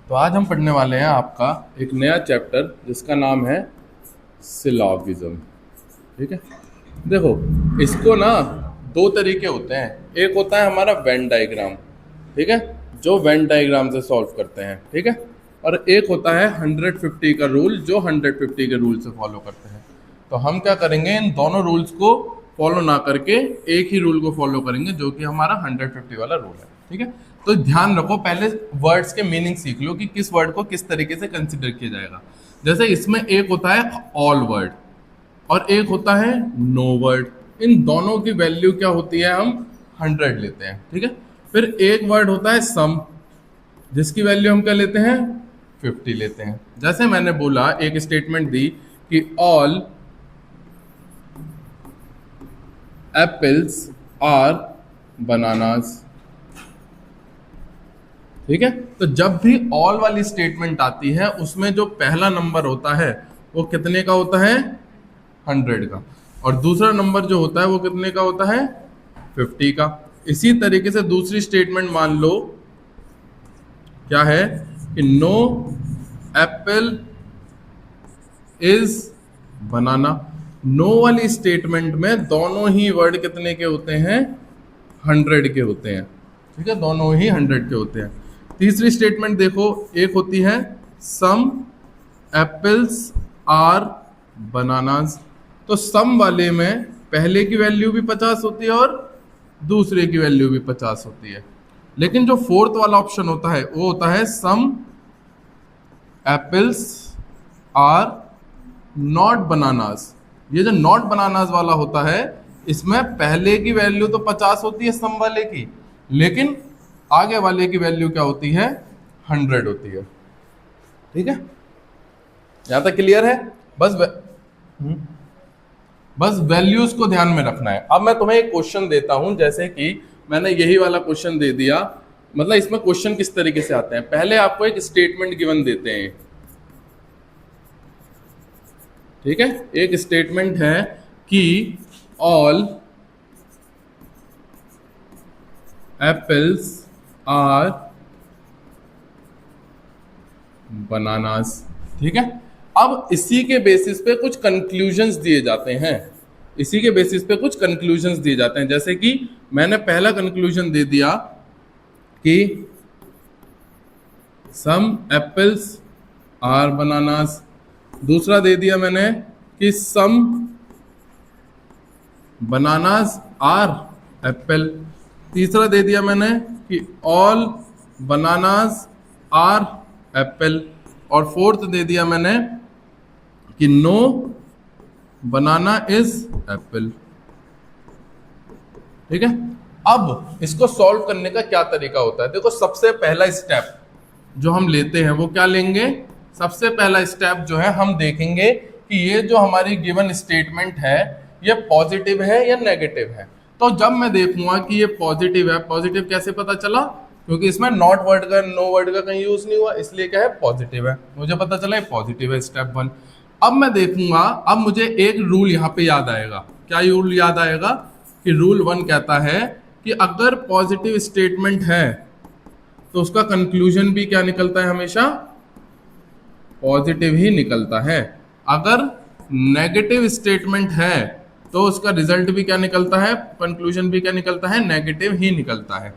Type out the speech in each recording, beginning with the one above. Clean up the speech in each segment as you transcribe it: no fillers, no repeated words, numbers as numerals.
तो आज हम पढ़ने वाले हैं आपका एक नया चैप्टर जिसका नाम है सिलॉगिज्म। ठीक है, देखो इसको ना दो तरीके होते हैं। एक होता है हमारा वेन डायग्राम, ठीक है, जो वेन डायग्राम से सॉल्व करते हैं, ठीक है, और एक होता है 150 का रूल जो 150 के रूल से फॉलो करते हैं। तो हम क्या करेंगे, इन दोनों रूल्स को फॉलो ना करके एक ही रूल को फॉलो करेंगे जो कि हमारा 150 वाला रूल है। ठीक है, तो ध्यान रखो, पहले वर्ड्स के मीनिंग सीख लो कि किस वर्ड को किस तरीके से कंसिडर किया जाएगा। जैसे इसमें एक होता है ऑल वर्ड और एक होता है नो वर्ड। इन दोनों की वैल्यू क्या होती है, हम 100 लेते हैं। ठीक है, फिर एक वर्ड होता है सम जिसकी वैल्यू हम क्या लेते हैं, 50 लेते हैं। जैसे मैंने बोला, एक स्टेटमेंट दी कि ऑल एप्पल्स आर बनानास। ठीक है, तो जब भी ऑल वाली स्टेटमेंट आती है उसमें जो पहला नंबर होता है वो कितने का होता है, 100 का, और दूसरा नंबर जो होता है वो कितने का होता है, 50 का। इसी तरीके से दूसरी स्टेटमेंट मान लो क्या है कि no apple is banana. No वाली स्टेटमेंट में दोनों ही वर्ड कितने के होते हैं, 100 के होते हैं। ठीक है, दोनों ही 100 के होते हैं। तीसरी स्टेटमेंट देखो, एक होती है सम एप्पल्स आर बनानास। तो सम वाले में पहले की वैल्यू भी 50 होती है और दूसरे की वैल्यू भी 50 होती है। लेकिन जो फोर्थ वाला ऑप्शन होता है वो होता है सम एप्पल्स आर नॉट बनानास। ये जो नॉट बनानास वाला होता है इसमें पहले की वैल्यू तो 50 होती है सम वाले की, लेकिन आगे वाले की वैल्यू क्या होती है, 100 होती है। ठीक है, यहां तक क्लियर है? बस वैल्यूज को ध्यान में रखना है। अब मैं तुम्हें एक क्वेश्चन देता हूं, जैसे कि मैंने यही वाला क्वेश्चन दे दिया। मतलब इसमें क्वेश्चन किस तरीके से आते हैं, पहले आपको एक स्टेटमेंट गिवन देते हैं। ठीक है, एक स्टेटमेंट है कि ऑल एप्पल्स आर बनानास। ठीक है, अब इसी के बेसिस पे कुछ कंक्लूजन्स दिए जाते हैं। इसी के बेसिस पे कुछ कंक्लूजन्स दिए जाते हैं। जैसे कि मैंने पहला कंक्लूजन दे दिया कि सम एप्पल्स आर बनानास। दूसरा दे दिया मैंने कि सम बनानास आर एप्पल। तीसरा दे दिया मैंने कि ऑल बनानास आर एप्पल। और फोर्थ दे दिया मैंने कि नो बनाना इज एप्पल। ठीक है, अब इसको सॉल्व करने का क्या तरीका होता है, देखो सबसे पहला स्टेप जो हम लेते हैं वो क्या लेंगे, सबसे पहला स्टेप जो है हम देखेंगे कि ये जो हमारी गिवन स्टेटमेंट है ये पॉजिटिव है या नेगेटिव है। तो जब मैं देखूंगा कि ये पॉजिटिव है, पॉजिटिव कैसे पता चला, क्योंकि इसमें नॉट वर्ड का नो वर्ड का कहीं यूज नहीं हुआ, इसलिए क्या है, पॉजिटिव है। मुझे पता चला ये पॉजिटिव है, स्टेप 1। अब मैं देखूंगा, अब मुझे एक रूल यहाँ पे याद आएगा। क्या रूल याद आएगा कि रूल 1 कहता है कि अगर पॉजिटिव स्टेटमेंट है तो उसका कंक्लूजन भी क्या निकलता है, हमेशा पॉजिटिव ही निकलता है। अगर नेगेटिव स्टेटमेंट है तो उसका रिजल्ट भी क्या निकलता है, कंक्लूजन भी क्या निकलता है, नेगेटिव ही निकलता है।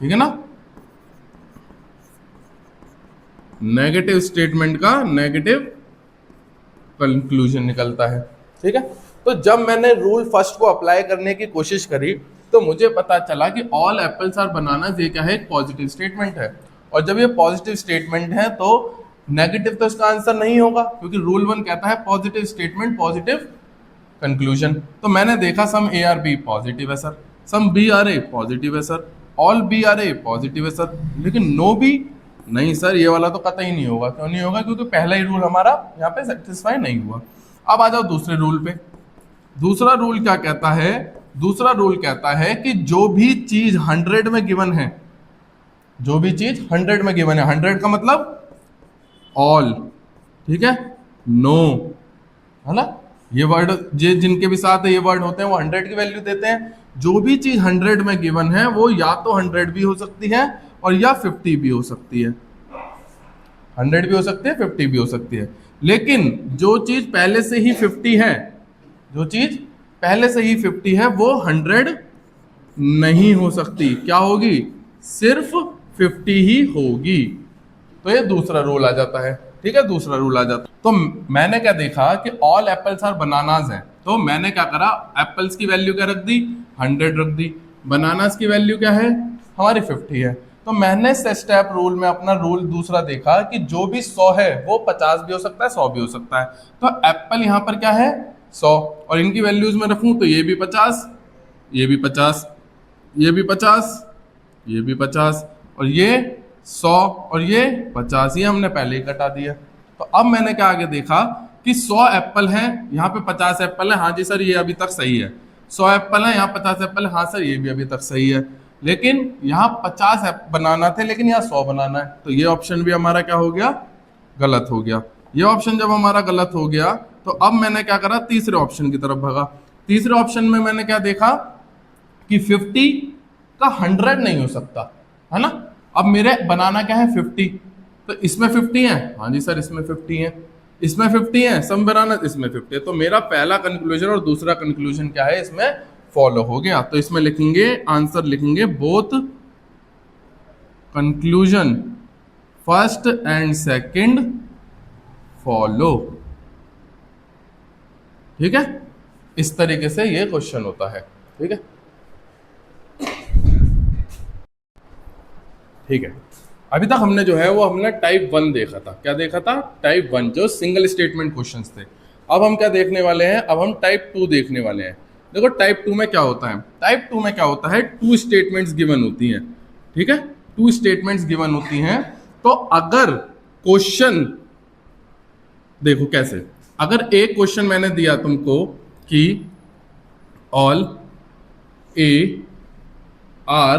ठीक है ना, नेगेटिव स्टेटमेंट का नेगेटिव कंक्लूजन निकलता है। ठीक है, तो जब मैंने रूल फर्स्ट को अप्लाई करने की कोशिश करी तो मुझे पता चला कि ऑल एप्पल्स आर बनानास ये क्या है, एक पॉजिटिव स्टेटमेंट है। और जब ये पॉजिटिव स्टेटमेंट है तो नेगेटिव तो इसका आंसर नहीं होगा, क्योंकि रूल 1 कहता है पॉजिटिव स्टेटमेंट पॉजिटिव कंक्लूजन। तो मैंने देखा some A are B positive है sir, some B are A positive है sir, all B are A positive है सर, लेकिन नो बी नहीं सर, ये वाला तो कतई नहीं होगा। क्यों नहीं होगा, क्योंकि पहला ही रूल हमारा यहाँ पे सेटिस्फाई नहीं हुआ। अब आ जाओ दूसरे रूल पे। दूसरा रूल क्या कहता है, दूसरा रूल कहता है कि जो भी चीज 100 में गिवन है, जो भी चीज 100 में गिवन है, 100 का मतलब ऑल, ठीक है, नो, है ना, ये वर्ड जिनके भी साथ ये वर्ड होते हैं वो 100 की वैल्यू देते हैं। जो भी चीज 100 में गिवन है वो या तो 100 भी हो सकती है और या 50 भी हो सकती है। 100 भी हो सकती है, 50 भी हो सकती है। लेकिन जो चीज पहले से ही 50 है, जो चीज पहले से ही 50 है वो 100 नहीं हो सकती। क्या होगी? सिर्फ 50 ही होगी। तो ये दूसरा रूल आ जाता है। ठीक है, दूसरा रूल आ जाता है। तो मैंने क्या देखा कि ऑल एप्पल्स आर बनानाज हैं, तो मैंने क्या करा, एप्पल्स की वैल्यू क्या रख दी? 100 रख दी। बनानास की वैल्यू क्या है? हमारी 50 है। तो मैंने स्टेप रूल में अपना रूल दूसरा देखा कि जो भी 100 है वो 50 भी हो सकता है, 100 भी हो सकता है। तो एप्पल यहां पर क्या है? 100, और इनकी वैल्यूज में रखूं तो ये भी 50, ये भी 50, ये भी 50, ये भी 50, और ये 100 और ये 50, ये हमने पहले ही कटा दिया। तो अब मैंने क्या आगे देखा कि 100 एप्पल हैं, यहाँ पे 50 एप्पल है। हाँ जी सर, ये अभी तक सही है। 100 एप्पल है, यहाँ 50 एप्पल है। हाँ सर, ये भी अभी तक सही है। लेकिन यहाँ 50 बनाना थे, लेकिन यहाँ 100 बनाना है, तो ये ऑप्शन भी हमारा क्या हो गया? गलत हो गया। ये ऑप्शन जब हमारा गलत हो गया तो अब मैंने क्या करा? तीसरे ऑप्शन की तरफ भागा। तीसरे ऑप्शन में मैंने क्या देखा कि 50 का 100 नहीं हो सकता, है ना। अब मेरे बनाना क्या है? 50, तो इसमें 50 है। हाँ जी सर, इसमें 50 है, इसमें 50 है, सम बनाना इसमें 50 है। तो मेरा पहला कंक्लूजन और दूसरा कंक्लूजन क्या है? इसमें फॉलो हो गया। तो इसमें लिखेंगे, आंसर लिखेंगे, both conclusion first and second follow. ठीक है, इस तरीके से ये क्वेश्चन होता है। ठीक है, ठीक है। अभी तक हमने जो है वो हमने टाइप 1 देखा था। क्या देखा था? टाइप 1, जो सिंगल स्टेटमेंट क्वेश्चंस थे। अब हम क्या देखने वाले हैं? अब हम टाइप 2 देखने वाले हैं। देखो टाइप 2 में क्या होता है? टाइप 2 में क्या होता है? 2 स्टेटमेंट्स गिवन होती हैं। ठीक है, 2 स्टेटमेंट्स गिवन होती हैं। तो अगर क्वेश्चन देखो कैसे, अगर एक क्वेश्चन मैंने दिया तुमको कि ऑल ए आर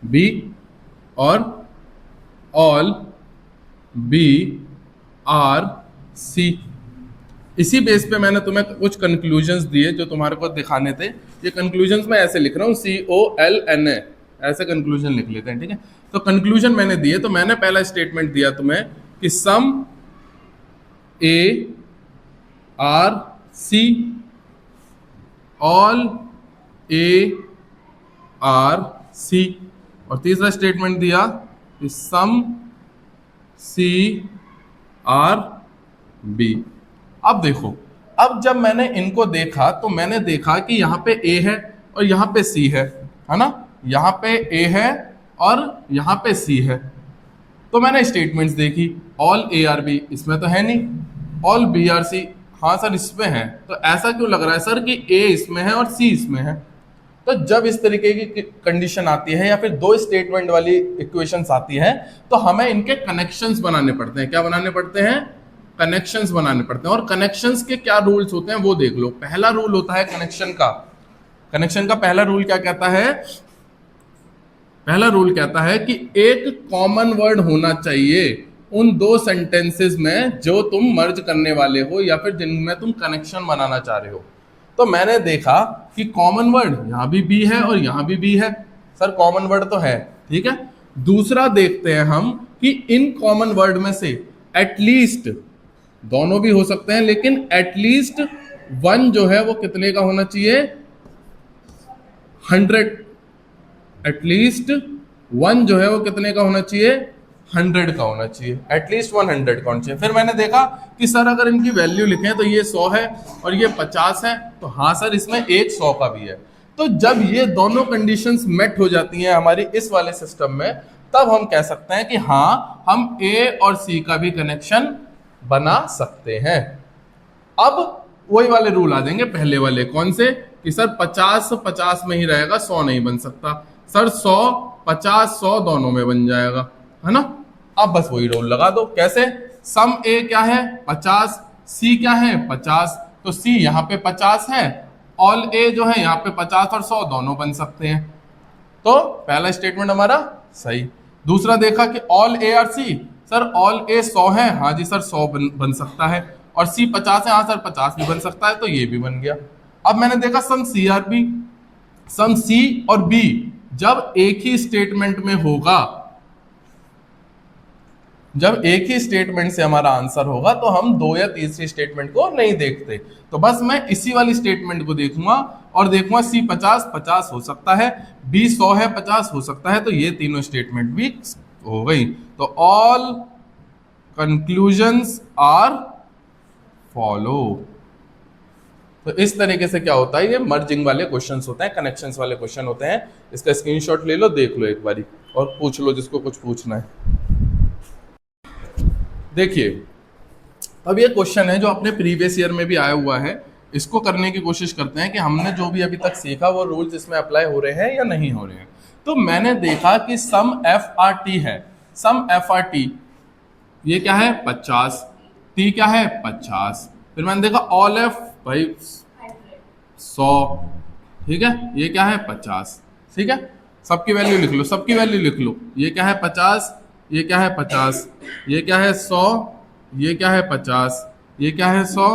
बी और ऑल बी आर सी, इसी बेस पे मैंने तुम्हें कुछ कंक्लूजन्स दिए जो तुम्हारे को दिखाने थे। ये कंक्लूजन्स मैं ऐसे लिख रहा हूँ, COLNA, ऐसे कंक्लूजन लिख लेते हैं। ठीक है, तो कंक्लूजन मैंने दिए। तो मैंने पहला स्टेटमेंट दिया तुम्हें कि some A are C, all A are C, और तीसरा स्टेटमेंट दिया कि सम सी आर बी। अब देखो, अब जब मैंने इनको देखा तो मैंने देखा कि यहाँ पे ए है और यहाँ पे सी है ना। यहाँ पे ए है और यहाँ पे सी है। तो मैंने स्टेटमेंट्स देखी, ऑल ए आर बी इसमें तो है नहीं, ऑल बी आर सी हाँ सर इसमें है। तो ऐसा क्यों लग रहा है सर कि ए इसमें है और सी इसमें है? तो जब इस तरीके की कंडीशन आती है या फिर 2 स्टेटमेंट वाली इक्वेशंस आती है तो हमें इनके कनेक्शंस बनाने पड़ते हैं। क्या बनाने पड़ते हैं? कनेक्शंस बनाने पड़ते हैं। और कनेक्शंस के क्या रूल्स होते हैं वो देख लो। पहला रूल होता है कनेक्शन का। कनेक्शन का पहला रूल क्या कहता है? पहला रूल कहता है कि एक कॉमन वर्ड होना चाहिए उन 2 सेंटेंसेस में जो तुम मर्ज करने वाले हो या फिर जिनमें तुम कनेक्शन बनाना चाह रहे हो। तो मैंने देखा कि कॉमन वर्ड यहाँ भी बी है और यहाँ भी बी है। सर कॉमन वर्ड तो है, ठीक है। दूसरा देखते हैं हम कि इन कॉमन वर्ड में से एटलीस्ट, दोनों भी हो सकते हैं लेकिन एटलीस्ट 1 जो है वो कितने का होना चाहिए? 100। एटलीस्ट 1 जो है वो कितने का होना चाहिए? 100 का होना चाहिए। एटलीस्ट 100 का होना चाहिए। फिर मैंने देखा कि सर अगर इनकी वैल्यू लिखें तो ये 100 है और ये 50 है, तो हाँ सर इसमें एक 100 का भी है। तो जब ये दोनों कंडीशंस मेट हो जाती हैं हमारी इस वाले सिस्टम में, तब हम कह सकते हैं कि हाँ हम ए और सी का भी कनेक्शन बना सकते हैं। अब वही वाले रूल आ जाएंगे पहले वाले। कौन से? कि सर 50-50 में ही रहेगा, 100 नहीं बन सकता। सर 100-50-100 दोनों में बन जाएगा, है ना। अब बस वही रूल लगा दो। कैसे? सम ए क्या है? 50, सी क्या है? 50, तो सी यहाँ पे 50 है, ऑल ए जो है यहाँ पे 50 और 100 दोनों बन सकते हैं। तो पहला स्टेटमेंट हमारा सही। दूसरा देखा कि all A are C, sir all A 100 है, हाँ जी सर 100 बन सकता है, और सी 50 है, हाँ सर 50 भी बन सकता है, तो ये भी बन गया। अब मैंने देखा सम सी आर बी, सम सी और बी जब एक ही स्टेटमेंट में होगा, जब एक ही स्टेटमेंट से हमारा आंसर होगा तो हम दो या तीसरी स्टेटमेंट को नहीं देखते। तो बस मैं इसी वाली स्टेटमेंट को देखूंगा और देखूंगा सी 50 हो सकता है, बी 100 है, 50 हो सकता है, तो ये तीनों स्टेटमेंट भी हो गई। तो ऑल कंक्लूजन्स आर फॉलो। तो इस तरीके से क्या होता है, ये मर्जिंग वाले क्वेश्चंस होते हैं, कनेक्शंस वाले क्वेश्चन होते हैं। इसका स्क्रीनशॉट ले लो, देख लो एक बारी और पूछ लो जिसको कुछ पूछना है। देखिए, अब ये क्वेश्चन है जो अपने प्रीवियस ईयर में भी आया हुआ है। इसको करने की कोशिश करते हैं कि हमने जो भी अभी तक सीखा वो रूल्स इसमें अप्लाई हो रहे हैं या नहीं हो रहे हैं। तो मैंने देखा कि सम एफ आर टी है, सम एफ आर टी ये क्या है 50, टी क्या है 50, फिर मैंने देखा ऑल एफ भाई 100, ठीक है, ये क्या है 50, ठीक है, सबकी वैल्यू लिख लो, सबकी वैल्यू लिख लो, ये क्या है 50, ये क्या है 50, ये क्या है 100, ये क्या है 50, ये क्या है 100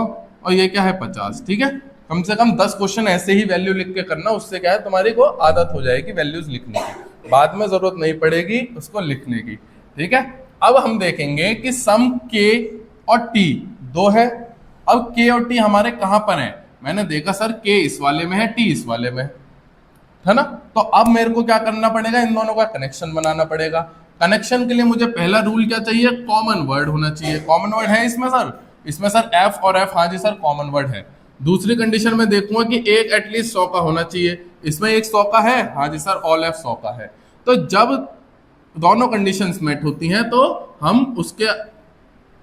और ये क्या है 50, ठीक है। कम से कम 10 क्वेश्चन ऐसे ही वैल्यू लिख के करना, उससे क्या है तुम्हारी को आदत हो जाएगी वैल्यूज लिखने की, बाद में जरूरत नहीं पड़ेगी उसको लिखने की, ठीक है। अब हम देखेंगे कि सम के और टी दो है। अब के और टी हमारे कहां पर है, मैंने देखा सर के इस वाले में है, टी इस वाले में है ना। तो अब मेरे को क्या करना पड़ेगा, इन दोनों का कनेक्शन बनाना पड़ेगा। कनेक्शन के लिए मुझे पहला रूल क्या चाहिए, कॉमन वर्ड होना चाहिए। कॉमन वर्ड है इसमें सर, इसमें सर एफ और एफ, हाँ जी सर कॉमन वर्ड है। दूसरी कंडीशन में देखूंगा कि एक एटलीस्ट 100 का होना चाहिए, इसमें एक 100 का है, हाँ जी सर ऑल एफ 100 का है। तो जब दोनों कंडीशंस मेट होती हैं तो हम उसके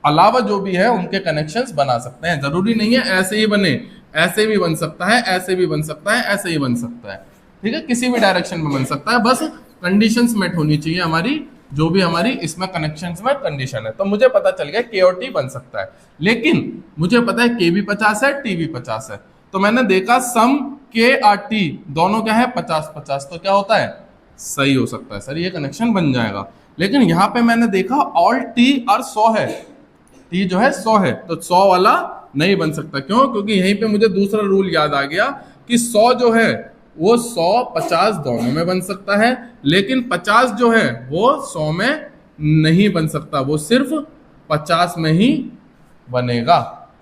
अलावा जो भी है उनके कनेक्शंस बना सकते हैं। जरूरी नहीं है ऐसे ही बने, ऐसे भी बन सकता है, ऐसे भी बन सकता है, ऐसे ही बन सकता है, ठीक है, किसी भी डायरेक्शन में बन सकता है, बस कंडीशंस मेट होनी चाहिए हमारी, जो भी हमारी इसमें कनेक्शंस में कंडीशन है। तो मुझे पता चल गया के और टी बन सकता है, लेकिन मुझे पता है के भी 50 है, टी भी 50 है। तो मैंने देखा सम के और टी दोनों क्या है 50-50, तो क्या होता है सही हो सकता है सर, ये कनेक्शन बन जाएगा। लेकिन यहाँ पे मैंने देखा ऑल टी और 100 है, टी जो है 100 है, तो 100 वाला नहीं बन सकता। क्यों, क्योंकि यहीं पे मुझे दूसरा रूल याद आ गया कि 100 जो है वो 100-50 दोनों में बन सकता है, लेकिन 50 जो है वो 100 में नहीं बन सकता, वो सिर्फ 50 में ही बनेगा,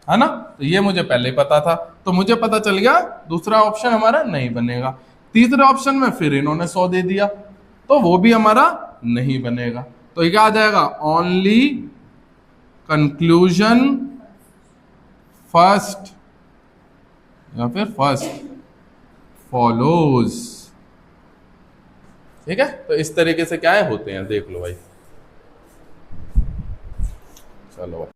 है ना। तो ये मुझे पहले ही पता था, तो मुझे पता चल गया दूसरा ऑप्शन हमारा नहीं बनेगा। तीसरे ऑप्शन में फिर इन्होंने 100 दे दिया, तो वो भी हमारा नहीं बनेगा। तो ये क्या आ जाएगा, ओनली कंक्लूजन फर्स्ट या फिर फर्स्ट फॉलोज, ठीक है। तो इस तरीके से क्या है होते हैं, देख लो भाई, चलो भाई,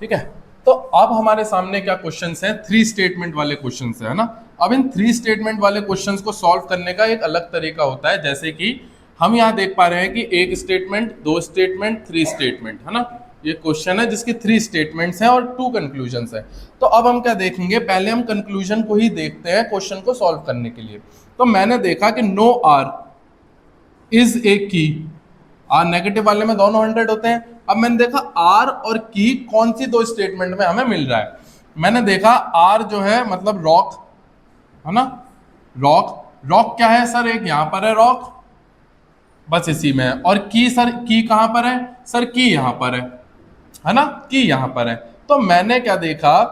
ठीक है। तो अब हमारे सामने क्या क्वेश्चंस हैं, 3 स्टेटमेंट वाले क्वेश्चंस है ना। अब इन 3 स्टेटमेंट वाले क्वेश्चंस को सॉल्व करने का एक अलग तरीका होता है, जैसे कि हम यहाँ देख पा रहे हैं कि एक स्टेटमेंट, 2 स्टेटमेंट, 3 स्टेटमेंट, है ना। ये क्वेश्चन है जिसकी 3 स्टेटमेंट्स हैं और 2 कंक्लूजन्स हैं। तो अब हम क्या देखेंगे, पहले हम कंक्लूजन को ही देखते हैं क्वेश्चन को सॉल्व करने के लिए। तो मैंने देखा कि नो आर इज ए की, आर नेगेटिव वाले में दोनों 100 होते हैं। अब मैंने देखा आर और की कौन सी 2 स्टेटमेंट में हमें मिल रहा है। मैंने देखा आर जो है मतलब रॉक, है ना, रॉक, रॉक क्या है सर, एक यहां पर है रॉक, बस इसी में है। और की सर, की कहां पर है सर, की यहां पर है ना, की यहां पर है। तो मैंने क्या देखा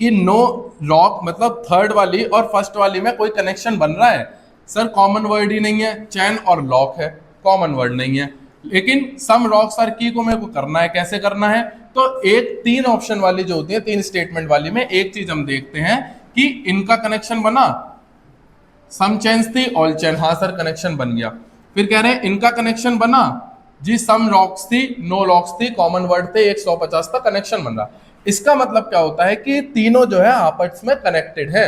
कि नो रॉक मतलब थर्ड वाली और फर्स्ट वाली में कोई कनेक्शन बन रहा है सर, कॉमन वर्ड ही नहीं है, चैन और लॉक है, कॉमन वर्ड नहीं है। लेकिन सम रॉक्स आर की को मेरे को करना है, कैसे करना है, तो एक 3 ऑप्शन वाली जो होती है, 3 स्टेटमेंट वाली में एक चीज हम देखते हैं कि इनका कनेक्शन बना, सम चेन्स थी ऑल चेन, हाँ सर कनेक्शन बन गया। फिर कह रहे हैं इनका कनेक्शन बना जी, सम लॉक्स थी, नो लॉक्स थी, कॉमन वर्ड थे, 150 तक कनेक्शन बन रहा। इसका मतलब क्या होता है कि तीनों जो है आपस में कनेक्टेड है।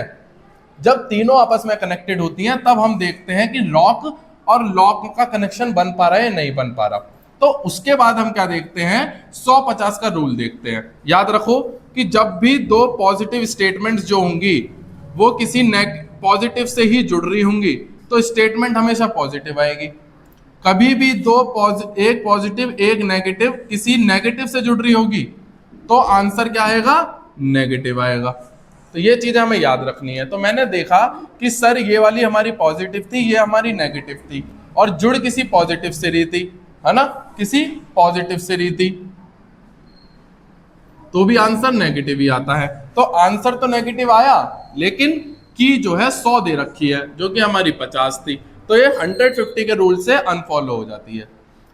जब तीनों आपस में कनेक्टेड होती हैं तब हम देखते हैं कि रॉक और लॉक का कनेक्शन बन पा रहा है या नहीं बन पा रहा। तो उसके बाद हम क्या देखते हैं, 100-50 का रूल देखते हैं। याद रखो कि जब भी 2 पॉजिटिव स्टेटमेंट्स जो होंगी वो किसी पॉजिटिव से ही जुड़ रही होंगी तो स्टेटमेंट हमेशा पॉजिटिव आएगी। कभी भी एक पॉजिटिव एक नेगेटिव किसी नेगेटिव से जुड़ रही होगी तो आंसर क्या आएगा, नेगेटिव आएगा। तो ये चीजें हमें याद रखनी है। तो मैंने देखा कि सर ये वाली हमारी पॉजिटिव थी, ये हमारी नेगेटिव थी, और जुड़ किसी पॉजिटिव से रही थी, है ना, किसी पॉजिटिव से रही थी, तो भी आंसर नेगेटिव ही आता है। तो आंसर तो नेगेटिव आया, लेकिन की जो है 100 दे रखी है, जो कि हमारी 50 थी, तो ये 150 के रूल से अनफॉलो हो जाती है।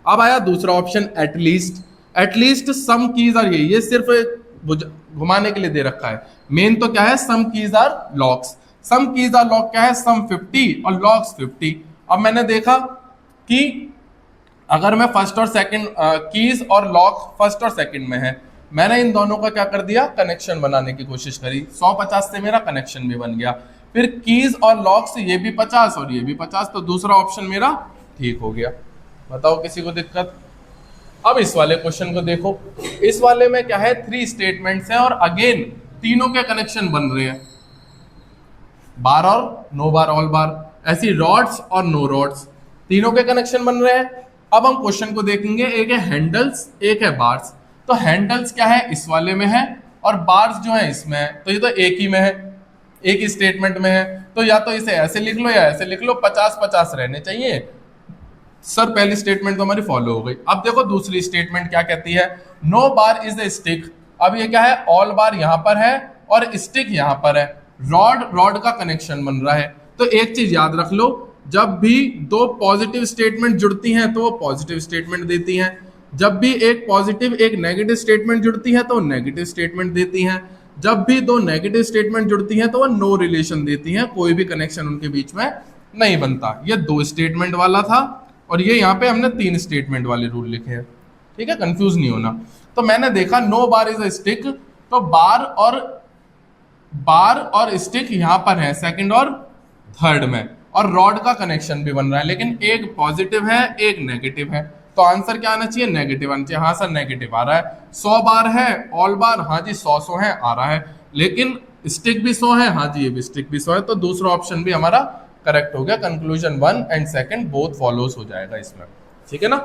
अब आया दूसरा option, at least. At least some keys are, ये सिर्फ घुमाने के लिए दे रखा है। मेन तो क्या है, some keys are logs. Some keys are log क्या है, सम 50 और लॉग्स 50। अब मैंने देखा कि अगर मैं फर्स्ट और सेकंड कीज और लॉग फर्स्ट और सेकंड में है, मैंने इन दोनों का क्या कर दिया, कनेक्शन बनाने की कोशिश करी। 150 से मेरा कनेक्शन भी बन गया। फिर कीज और लॉग से ये भी 50 और ये भी 50, तो दूसरा ऑप्शन मेरा ठीक हो गया। बताओ किसी को दिक्कत? अब इस वाले क्वेश्चन को देखो। इस वाले में क्या है, 3 स्टेटमेंट्स हैं और अगेन तीनों के कनेक्शन बन रहे हैं, बार और नो बार, ऑल बार, ऐसी रॉड्स और नो रॉड्स, तीनों के कनेक्शन बन रहे हैं। अब हम क्वेश्चन को देखेंगे, एक है हैंडल्स, एक है बार्स। तो हैंडल्स क्या है, इस वाले में है, और बार्स जो है इसमें है, तो ये तो एक ही में है, एक ही स्टेटमेंट में है। तो या तो इसे ऐसे लिख लो या ऐसे लिख लो, 50-50 रहने चाहिए। सर पहली स्टेटमेंट तो हमारी फॉलो हो गई। अब देखो दूसरी स्टेटमेंट क्या कहती है, no bar is a stick. अब ये क्या है, ऑल बार यहां पर है और स्टिक यहां पर है, रॉड रॉड का कनेक्शन बन रहा है। तो एक चीज याद रख लो, जब भी दो पॉजिटिव स्टेटमेंट जुड़ती हैं तो वो पॉजिटिव स्टेटमेंट देती हैं, जब भी एक पॉजिटिव एक नेगेटिव स्टेटमेंट जुड़ती है तो वो नेगेटिव स्टेटमेंट देती हैं, जब भी दो नेगेटिव स्टेटमेंट जुड़ती हैं तो वो नो रिलेशन देती हैं, कोई भी कनेक्शन उनके बीच में नहीं बनता। ये 2 स्टेटमेंट वाला था और ये यहाँ पे हमने 3 स्टेटमेंट वाले रूल लिखे हैं, ठीक है, कंफ्यूज नहीं होना। तो मैंने देखा no bar is a stick, तो बार और स्टिक यहां पर है सेकंड और थर्ड में, और रॉड का कनेक्शन भी बन रहा है, लेकिन एक पॉजिटिव है एक नेगेटिव है, तो आंसर क्या आना चाहिए, नेगेटिव आना चाहिए। हाँ सर नेगेटिव आ रहा है। 100 बार है, ऑल बार, हाँ जी 100 है आ रहा है, लेकिन स्टिक भी 100 है, हाँ जी ये भी स्टिक भी 100 है, तो दूसरा ऑप्शन भी हमारा करेक्ट हो गया। कंक्लूजन 1 एंड 2 बोथ फॉलोज हो जाएगा इसमें, ठीक है ना।